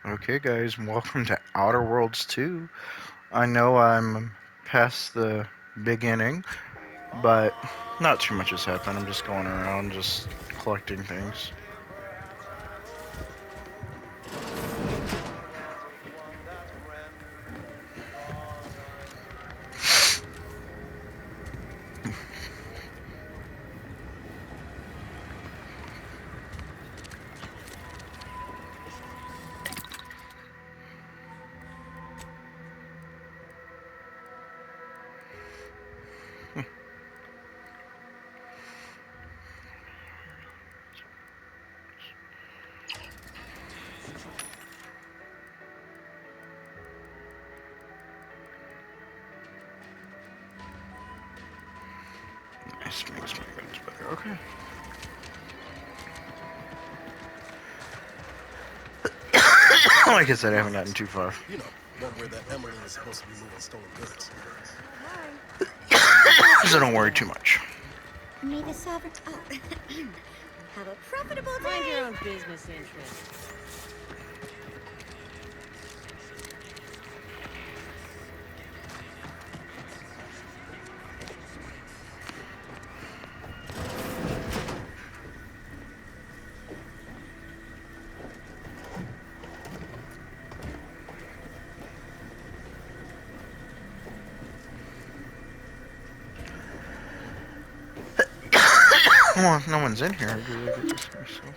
Okay, guys, welcome to Outer Worlds 2. I know I'm past the beginning, but not too much has happened. I'm just going around, just collecting things. This makes my guns better. Okay. Like I said, I haven't gotten too far. You know, one where that Emily is supposed to be moving stolen goods. So don't worry too much. May the sovereign. Oh. Have a profitable day. Mind your own business interests. Well, if no one's in here, I'll do like this myself.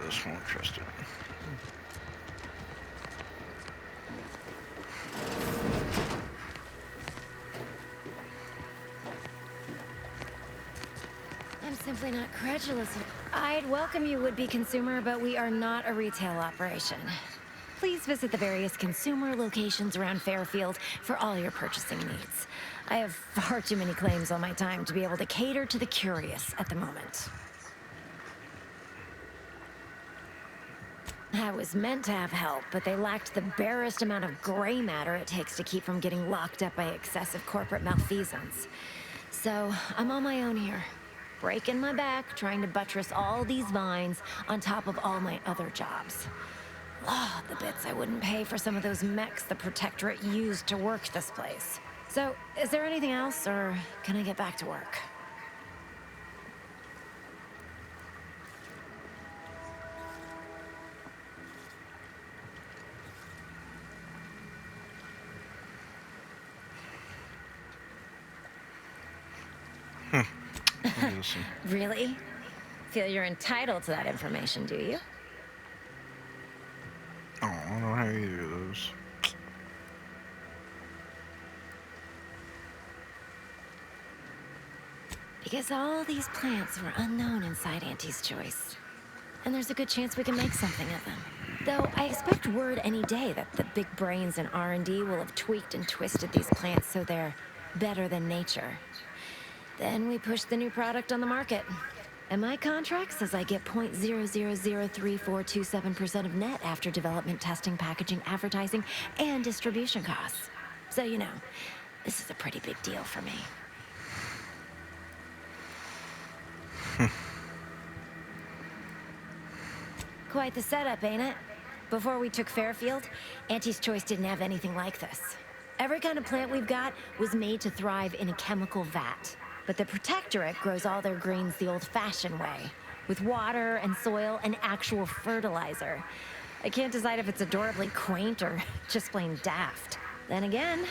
This won't trust it. I'm simply not credulous. I'd welcome you, would-be consumer, but we are not a retail operation. Please visit the various consumer locations around Fairfield for all your purchasing needs. I have far too many claims on my time to be able to cater to the curious at the moment. I was meant to have help, but they lacked the barest amount of gray matter it takes to keep from getting locked up by excessive corporate malfeasance. So, I'm on my own here. Breaking my back, trying to buttress all these vines on top of all my other jobs. Oh, the bits I wouldn't pay for some of those mechs the Protectorate used to work this place. So, is there anything else, or can I get back to work? Listen. Really? Feel you're entitled to that information, do you? Oh, I don't have either of those. Because all these plants were unknown inside Auntie's Choice. And there's a good chance we can make something of them. Though I expect word any day that the big brains in R&D will have tweaked and twisted these plants so they're better than nature. Then we push the new product on the market. And my contract says I get 0.003427% of net after development, testing, packaging, advertising, and distribution costs. So, you know, this is a pretty big deal for me. Quite the setup, ain't it? Before we took Fairfield, Auntie's Choice didn't have anything like this. Every kind of plant we've got was made to thrive in a chemical vat. But the Protectorate grows all their greens the old-fashioned way, with water and soil and actual fertilizer. I can't decide if it's adorably quaint or just plain daft. Then again,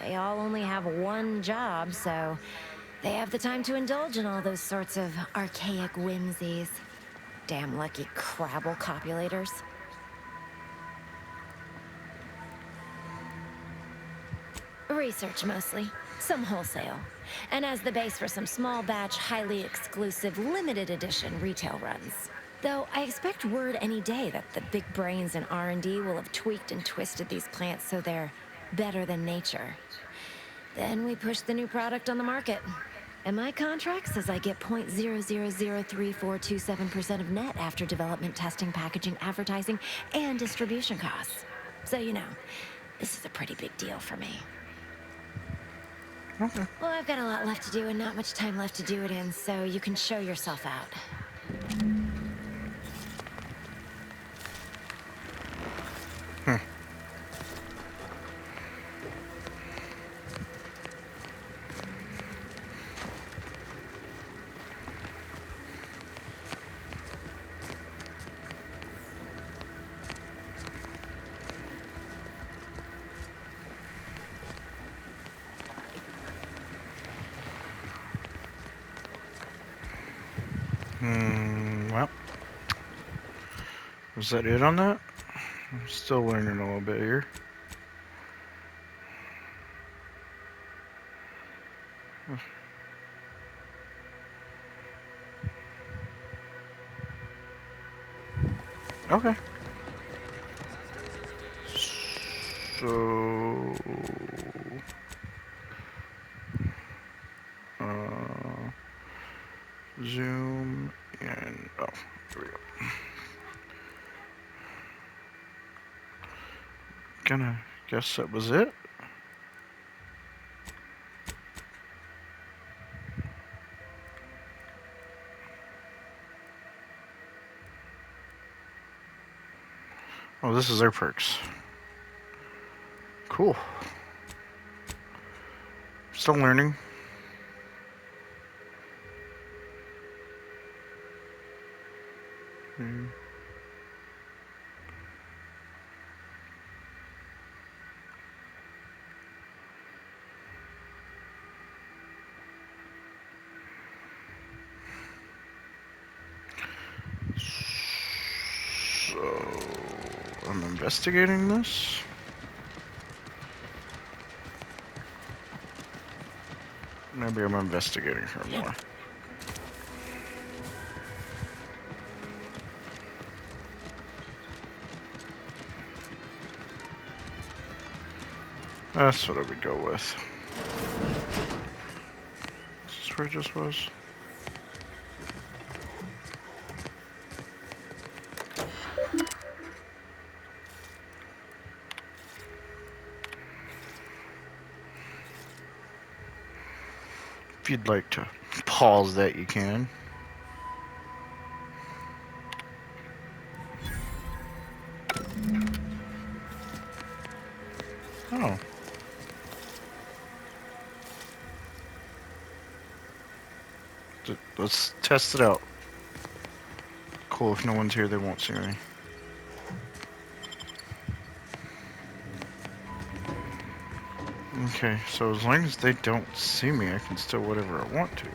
they all only have one job, so they have the time to indulge in all those sorts of archaic whimsies. Damn lucky Crabble copulators. Research mostly, some wholesale, and as the base for some small batch, highly exclusive, limited edition retail runs. Though I expect word any day that the big brains in R&D will have tweaked and twisted these plants so they're better than nature. Then we push the new product on the market. And my contract says I get 0.00034227% of net after development, testing, packaging, advertising, and distribution costs. So, you know, this is a pretty big deal for me. Okay. Well, I've got a lot left to do and not much time left to do it in, so you can show yourself out. Well, was that it on that? I'm still learning a little bit here. Okay. So, zoom and oh, here we go. Gonna guess that was it. Oh, this is their perks. Cool. Still learning. So, I'm investigating this. Maybe I'm investigating her more. That's what I would go with. Is this where it just was? If you'd like to pause that, you can. Oh. Let's test it out. Cool, if no one's here, they won't see me. Okay, so as long as they don't see me, I can still whatever I want to.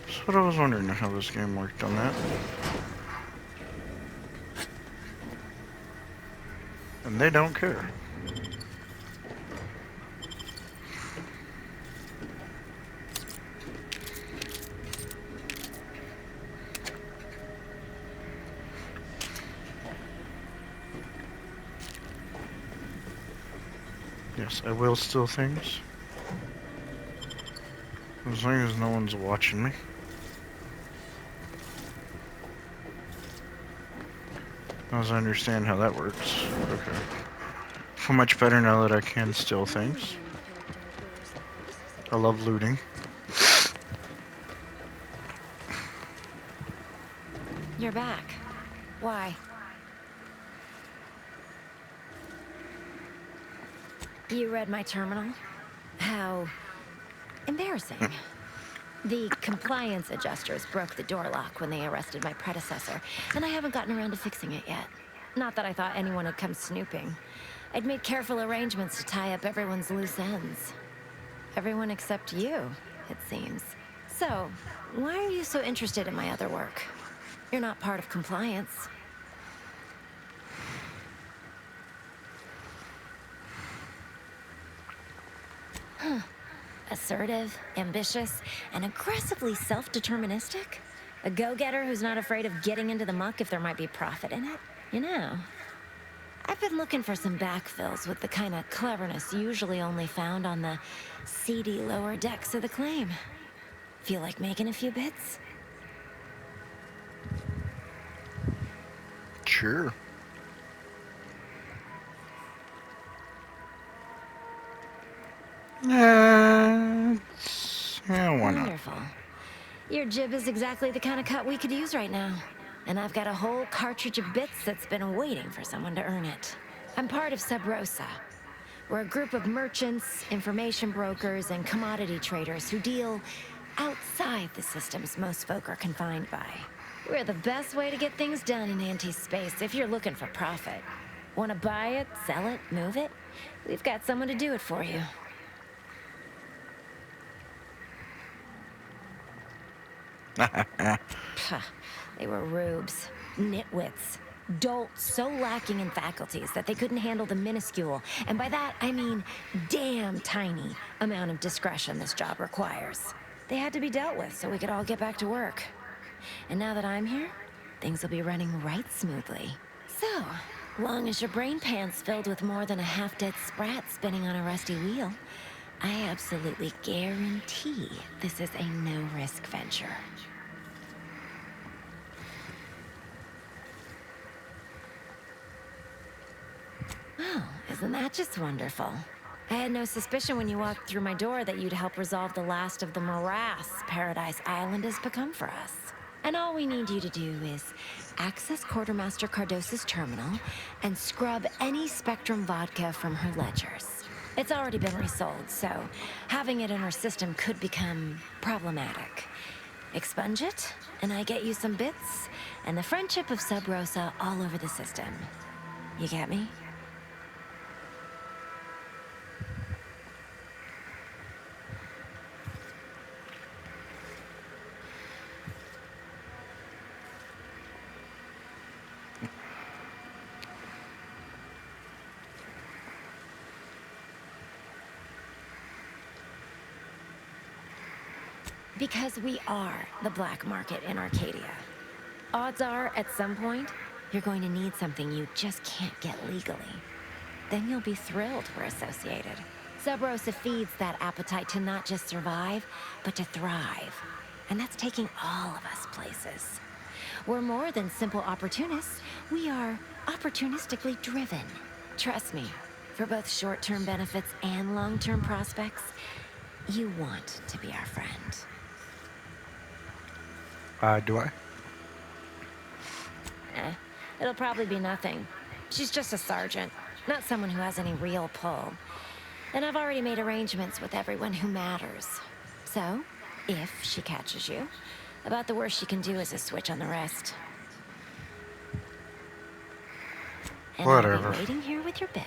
That's what I was wondering how this game worked on that. And they don't care. Yes, I will steal things. As long as no one's watching me. As I understand how that works. Okay. Feel much better now that I can steal things. I love looting. You're back. Why? You read my terminal? How embarrassing. The compliance adjusters broke the door lock when they arrested my predecessor, and I haven't gotten around to fixing it yet. Not that I thought anyone would come snooping. I'd made careful arrangements to tie up everyone's loose ends. Everyone except you, it seems. So, why are you so interested in my other work? You're not part of compliance. Assertive, ambitious, and aggressively self-deterministic? A go-getter who's not afraid of getting into the muck if there might be profit in it? You know. I've been looking for some backfills with the kind of cleverness usually only found on the seedy lower decks of the claim. Feel like making a few bits? Sure. Yeah, why not? Wonderful. Your jib is exactly the kind of cut we could use right now. And I've got a whole cartridge of bits that's been waiting for someone to earn it. I'm part of Sub Rosa. We're a group of merchants, information brokers, and commodity traders who deal outside the systems most folk are confined by. We're the best way to get things done in anti-space if you're looking for profit. Want to buy it, sell it, move it? We've got someone to do it for you. Puh, they were rubes, nitwits, dolts so lacking in faculties that they couldn't handle the minuscule, and by that I mean damn tiny, amount of discretion this job requires. They had to be dealt with so we could all get back to work. And now that I'm here, things will be running right smoothly. So, long as your brain pan's filled with more than a half-dead sprat spinning on a rusty wheel, I absolutely guarantee this is a no-risk venture. Oh, isn't that just wonderful? I had no suspicion when you walked through my door that you'd help resolve the last of the morass Paradise Island has become for us. And all we need you to do is access Quartermaster Cardosa's terminal and scrub any Spectrum vodka from her ledgers. It's already been resold, so having it in her system could become problematic. Expunge it, and I get you some bits, and the friendship of Sub Rosa all over the system. You get me? Because we are the black market in Arcadia. Odds are, at some point, you're going to need something you just can't get legally. Then you'll be thrilled we're associated. Sub Rosa feeds that appetite to not just survive, but to thrive. And that's taking all of us places. We're more than simple opportunists. We are opportunistically driven. Trust me, for both short-term benefits and long-term prospects, you want to be our friend. Do I? It'll probably be nothing. She's just a sergeant, not someone who has any real pull. And I've already made arrangements with everyone who matters. So, if she catches you, about the worst she can do is a switch on the wrist. And Whatever. I'll be waiting here with your bits.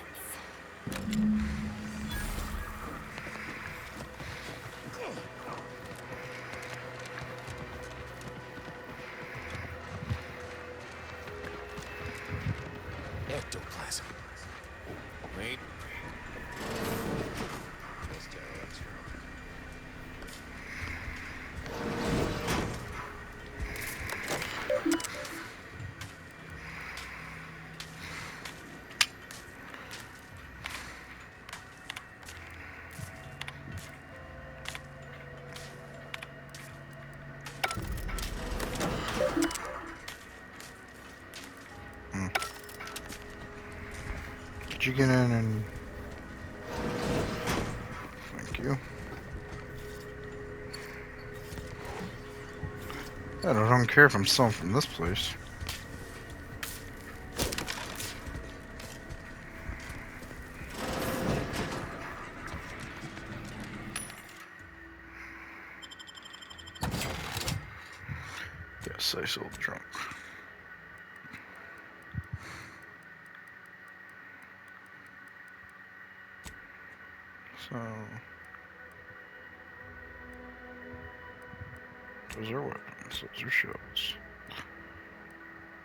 Ectoplasm. Wait. Did you get in and... Thank you. I don't care if I'm selling from this place. Yes, I sold drunk. So... Those are weapons, those are shields.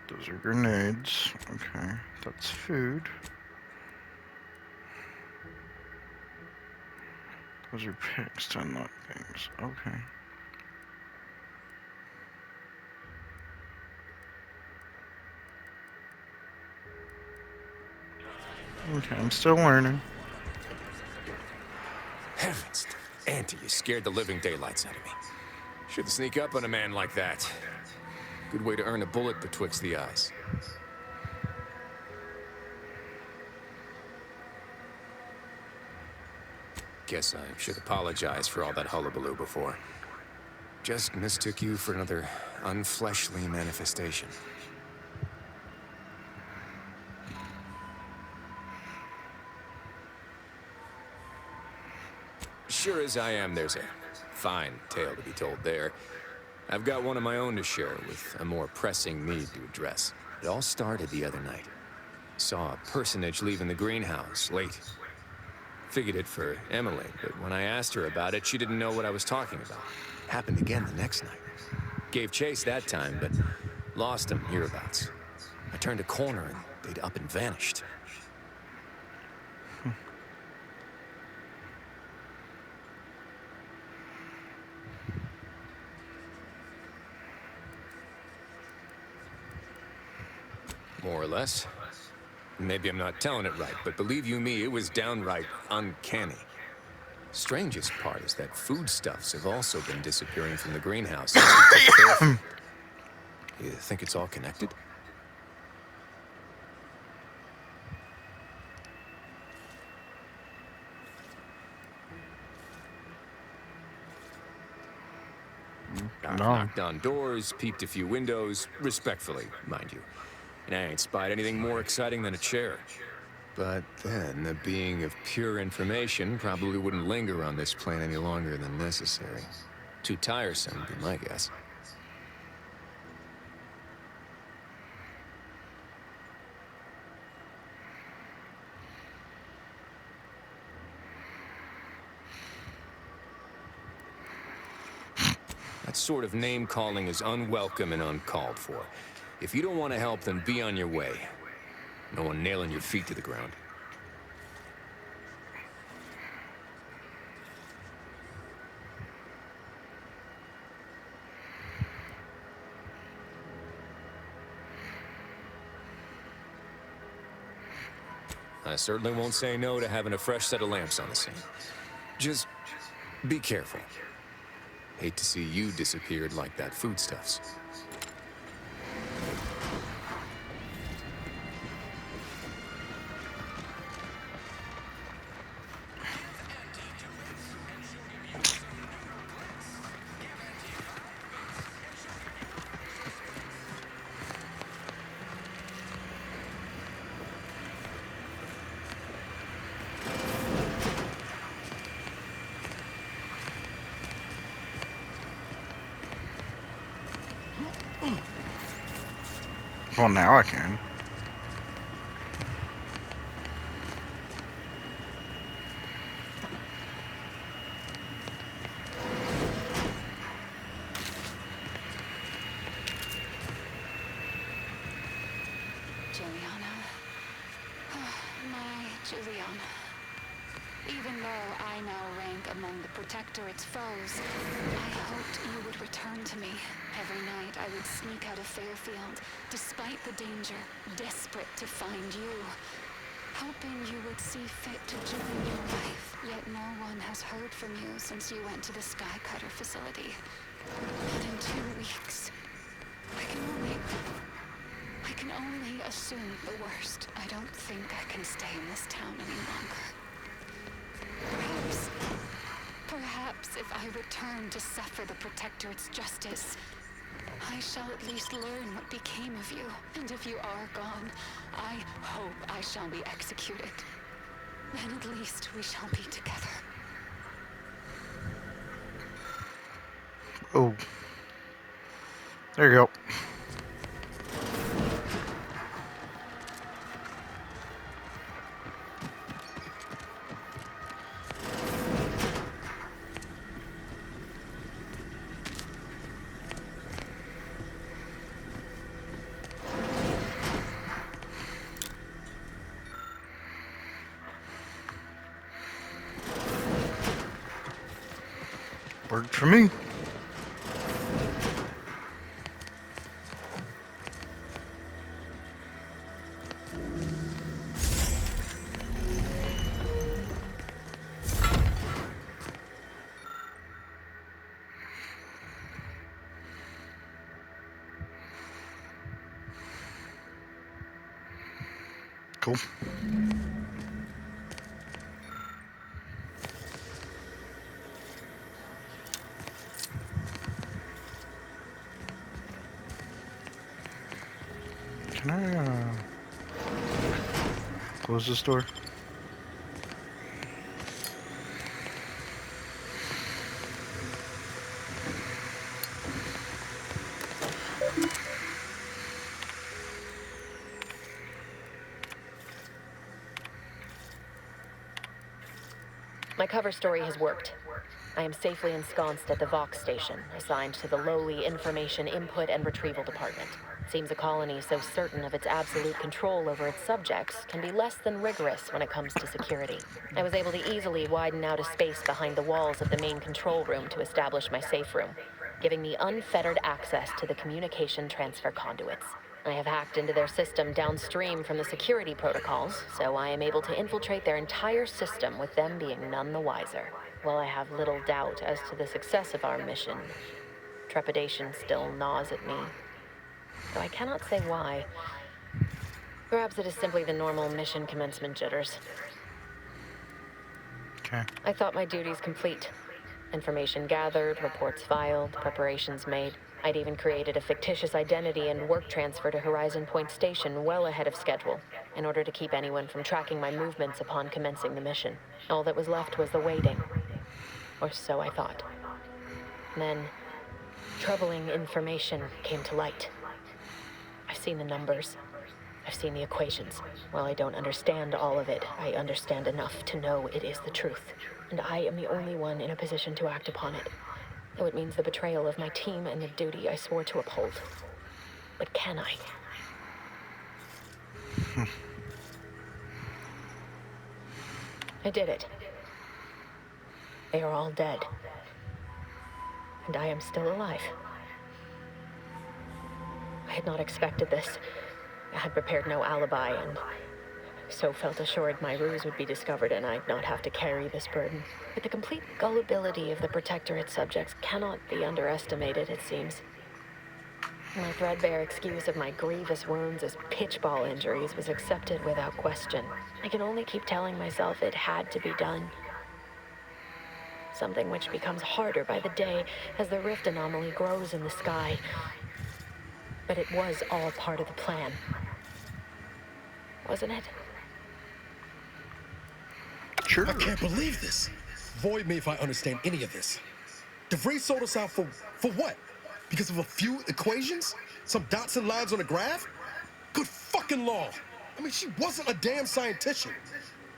Those are grenades. Okay, that's food. Those are picks to unlock things. Okay. Okay, I'm still learning. Heavens, Auntie, you scared the living daylights out of me. Shouldn't sneak up on a man like that. Good way to earn a bullet betwixt the eyes. Guess I should apologize for all that hullabaloo before. Just mistook you for another unfleshly manifestation. Sure as I am, there's a fine tale to be told there. I've got one of my own to share with a more pressing need to address. It all started the other night. Saw a personage leaving the greenhouse late. Figured it for Emily, but when I asked her about it, she didn't know what I was talking about. Happened again the next night. Gave chase that time, but lost him hereabouts. I turned a corner and they'd up and vanished. More or less. Maybe I'm not telling it right, but believe you me, it was downright uncanny. Strangest part is that foodstuffs have also been disappearing from the greenhouse. You think it's all connected? I've knocked on doors, peeped a few windows, respectfully, mind you. And I ain't spied anything more exciting than a chair. But then, a being of pure information probably wouldn't linger on this plane any longer than necessary. Too tiresome, would be my guess. That sort of name-calling is unwelcome and uncalled for. If you don't want to help, then be on your way. No one nailing your feet to the ground. I certainly won't say no to having a fresh set of lamps on the scene. Just be careful. Hate to see you disappeared like that foodstuffs. Well, now I can. Juliana. My Juliana. Even though I now rank among the Protectorate's foes, I hoped you would return to me. Every night I would sneak out of Fairfield, despite the danger, desperate to find you. Hoping you would see fit to join your life, yet no one has heard from you since you went to the Skycutter facility. Not in 2 weeks. I can only assume the worst. I don't think I can stay in this town any longer. Perhaps if I return to suffer the Protectorate's justice, I shall at least learn what became of you. And if you are gone, I hope I shall be executed. Then at least we shall be together. Oh. There you go. Worked for me. Cool. Can I, close this door? My cover story has worked. I am safely ensconced at the Vox station, assigned to the lowly Information Input and Retrieval Department. Seems a colony so certain of its absolute control over its subjects can be less than rigorous when it comes to security. I was able to easily widen out a space behind the walls of the main control room to establish my safe room, giving me unfettered access to the communication transfer conduits. I have hacked into their system downstream from the security protocols, so I am able to infiltrate their entire system with them being none the wiser. While I have little doubt as to the success of our mission, trepidation still gnaws at me. Though I cannot say why. Perhaps it is simply the normal mission commencement jitters. Okay. I thought my duties complete. Information gathered, reports filed, preparations made. I'd even created a fictitious identity and work transfer to Horizon Point Station well ahead of schedule, in order to keep anyone from tracking my movements upon commencing the mission. All that was left was the waiting. Or so I thought. Then, troubling information came to light. I've seen the numbers. I've seen the equations. While I don't understand all of it, I understand enough to know it is the truth. And I am the only one in a position to act upon it. Though it means the betrayal of my team and the duty I swore to uphold. But can I? I did it. They are all dead. And I am still alive. I had not expected this. I had prepared no alibi, and so felt assured my ruse would be discovered and I'd not have to carry this burden. But the complete gullibility of the Protectorate subjects cannot be underestimated, it seems. My threadbare excuse of my grievous wounds as pitchball injuries was accepted without question. I can only keep telling myself it had to be done. Something which becomes harder by the day as the rift anomaly grows in the sky. But it was all part of the plan. Wasn't it? Sure. I can't believe this. Void me if I understand any of this. DeVries sold us out for what? Because of a few equations? Some dots and lines on a graph? Good fucking law. I mean, she wasn't a damn scientician.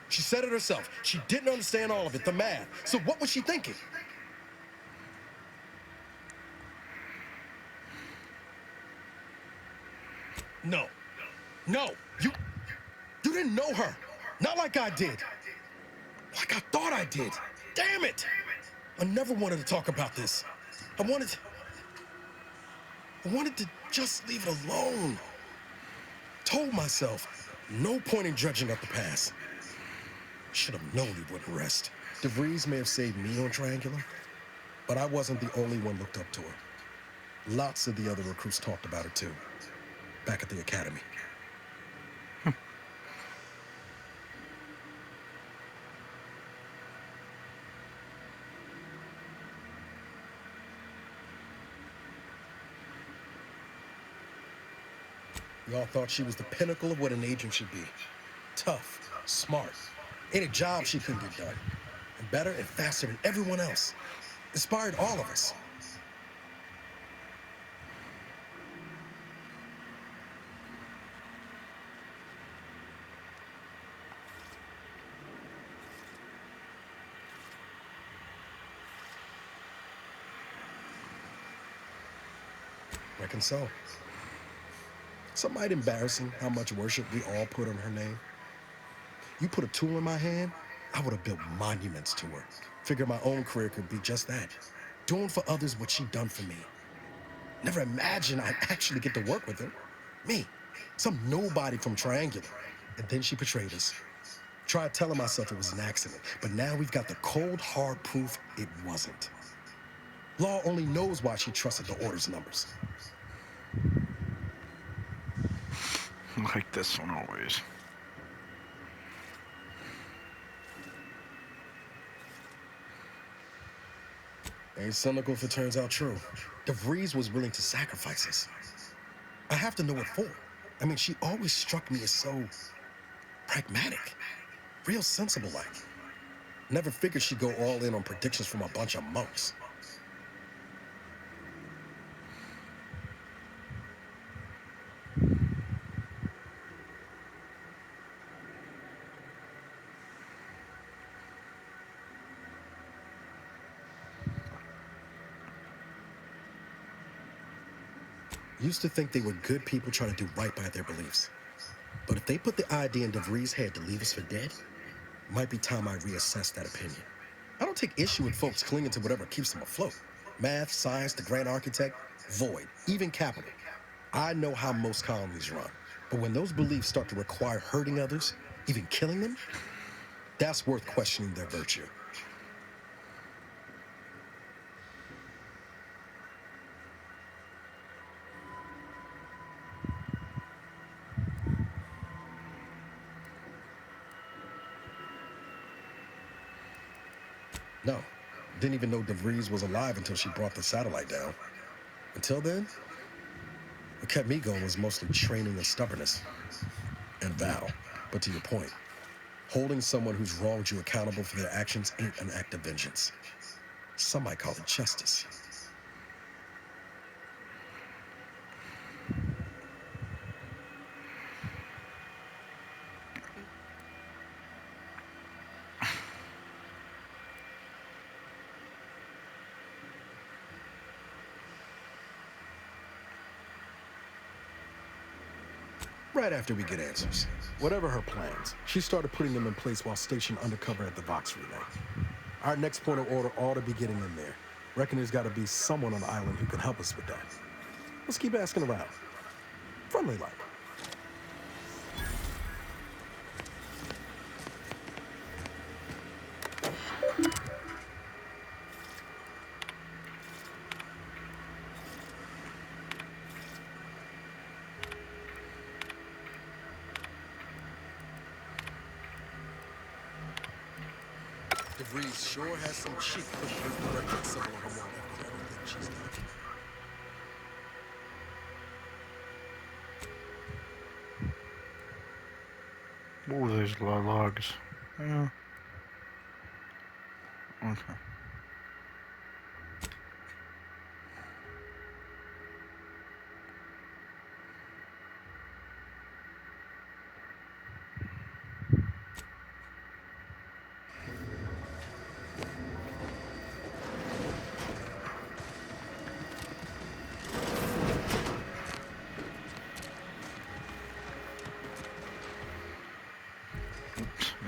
She said it herself. She didn't understand all of it, the math. So what was she thinking? No. No. You didn't know her. Not like I did. Like I thought I did. Damn it! I never wanted to talk about this. I wanted to just leave it alone. Told myself, no point in dredging up the past. Should have known he wouldn't rest. DeVries may have saved me on Triangular, but I wasn't the only one looked up to her. Lots of the other recruits talked about her too, back at the academy. Y'all thought she was the pinnacle of what an agent should be. Tough, smart. Any job she couldn't get done. And better and faster than everyone else. Inspired all of us. Reckon so. Something might embarrassing how much worship we all put on her name. You put a tool in my hand, I would have built monuments to her. Figured my own career could be just that. Doing for others what she'd done for me. Never imagined I'd actually get to work with her. Me, some nobody from Triangular. And then she betrayed us. Tried telling myself it was an accident, but now we've got the cold, hard proof it wasn't. Law only knows why she trusted the Order's numbers. Like this one always. Ain't cynical if it turns out true. DeVries was willing to sacrifice us. I have to know what for. I mean, she always struck me as so pragmatic, real sensible like. Never figured she'd go all in on predictions from a bunch of monks. Used to think they were good people trying to do right by their beliefs. But if they put the idea in DeVries' head to leave us for dead, might be time I reassess that opinion. I don't take issue with folks clinging to whatever keeps them afloat. Math, science, the grand architect, void, even capital. I know how most colonies run. But when those beliefs start to require hurting others, even killing them, that's worth questioning their virtue. No, didn't even know DeVries was alive until she brought the satellite down. Until then, what kept me going was mostly training and stubbornness. And Val. But to your point, holding someone who's wronged you accountable for their actions ain't an act of vengeance. Some might call it justice. Right after we get answers. Whatever her plans, she started putting them in place while stationed undercover at the Vox Relay. Our next point of order ought to be getting in there. Reckon there's got to be someone on the island who can help us with that. Let's keep asking around. Friendly like. DeVries sure has some cheek putting her record symbol on her wall after everything she's done. Oh, there's a lot of logs. Yeah. Okay.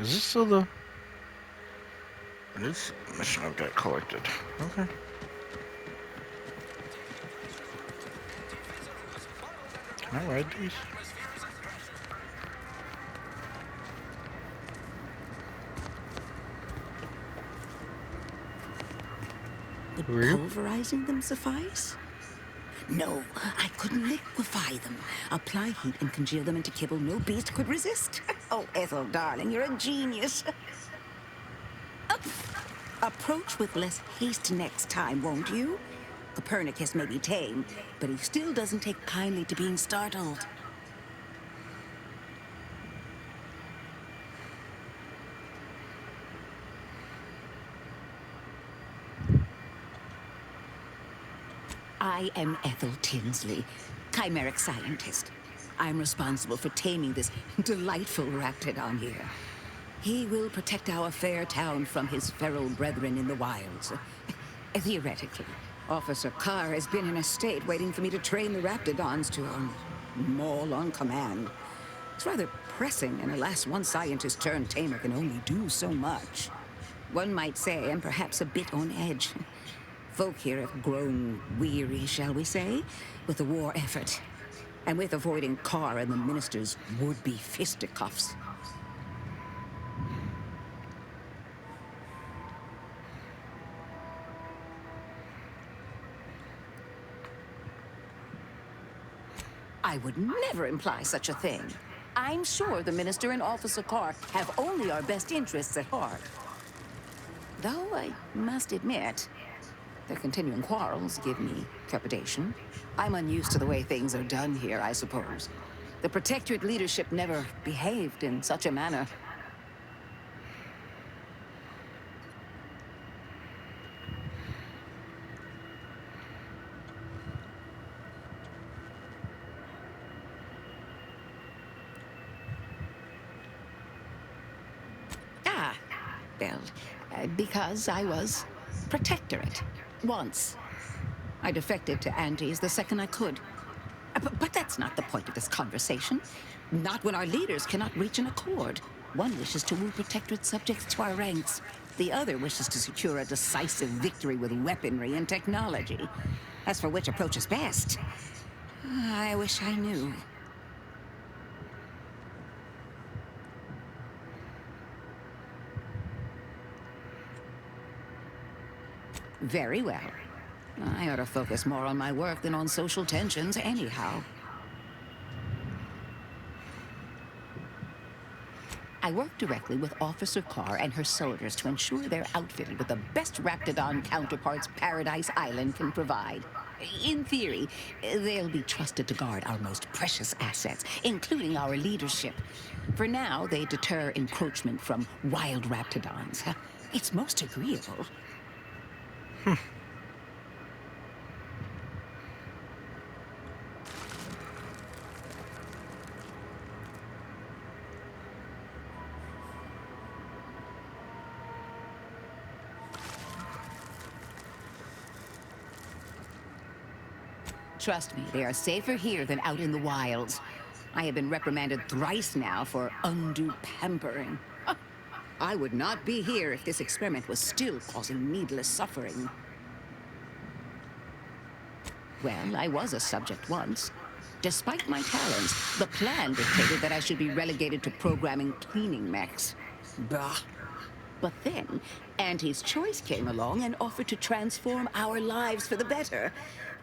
Is this still the... This mission I've got collected. Okay. Can I ride these? Would Who are you? pulverizing them suffice? No, I could liquefy them. Apply heat and congeal them into kibble no beast could resist. Oh, Ethel, darling, you're a genius. Approach with less haste next time, won't you? Copernicus may be tame, but he still doesn't take kindly to being startled. I am Ethel Tinsley, chimeric scientist. I'm responsible for taming this delightful raptidon here. He will protect our fair town from his feral brethren in the wilds. Theoretically, Officer Carr has been in a state waiting for me to train the raptidons to maul on command. It's rather pressing, and alas, one scientist turned tamer can only do so much. One might say I'm perhaps a bit on edge. Folk here have grown weary, shall we say, with the war effort, and with avoiding Carr and the minister's would-be fisticuffs. I would never imply such a thing. I'm sure the minister and Officer Carr have only our best interests at heart. Though I must admit, Their continuing quarrels give me trepidation. I'm unused to the way things are done here, I suppose. The Protectorate leadership never behaved in such a manner. Ah, well, because I was Protectorate. Once. I defected to Andes the second I could. But that's not the point of this conversation. Not when our leaders cannot reach an accord. One wishes to woo Protectorate subjects to our ranks. The other wishes to secure a decisive victory with weaponry and technology. As for which approach is best, I wish I knew. Very well. I ought to focus more on my work than on social tensions anyhow. I work directly with Officer Carr and her soldiers to ensure they're outfitted with the best Raptidon counterparts Paradise Island can provide. In theory, they'll be trusted to guard our most precious assets, including our leadership. For now, they deter encroachment from wild Raptidons. It's most agreeable. Trust me, they are safer here than out in the wilds. I have been reprimanded thrice now for undue pampering. I would not be here if this experiment was still causing needless suffering. Well, I was a subject once. Despite my talents, the plan dictated that I should be relegated to programming cleaning mechs. Bah. But then, Auntie's Choice came along and offered to transform our lives for the better.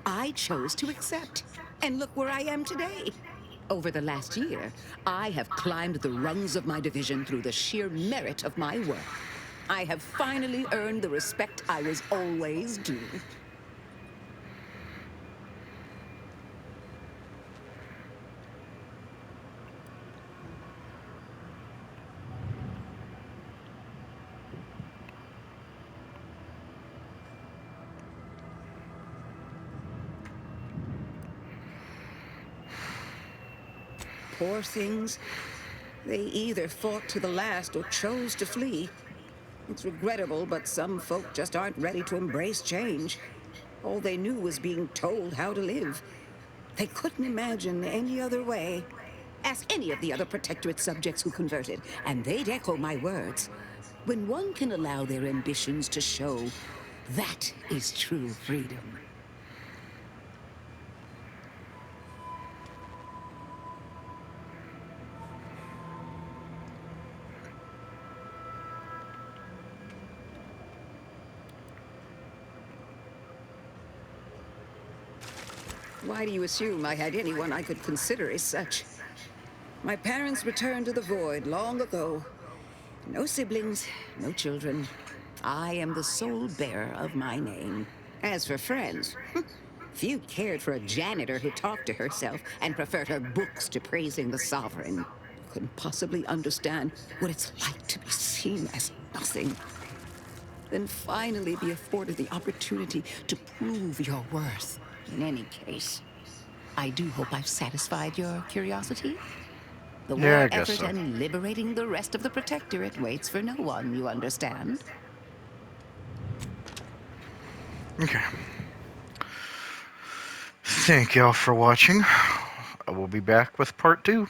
I chose to accept, and look where I am today. Over the last year, I have climbed the rungs of my division through the sheer merit of my work. I have finally earned the respect I was always due. Poor things. They either fought to the last or chose to flee. It's regrettable, but some folk just aren't ready to embrace change. All they knew was being told how to live. They couldn't imagine any other way. Ask any of the other Protectorate subjects who converted, and they'd echo my words. When one can allow their ambitions to show, that is true freedom. Why do you assume I had anyone I could consider as such? My parents returned to the Void long ago. No siblings, no children. I am the sole bearer of my name. As for friends, few cared for a janitor who talked to herself and preferred her books to praising the Sovereign. Couldn't possibly understand what it's like to be seen as nothing. Then finally be afforded the opportunity to prove your worth. In any case, I do hope I've satisfied your curiosity. The war I guess effort so. and liberating the rest of the Protectorate waits for no one, you understand? Okay. Thank y'all for watching. I will be back with part 2.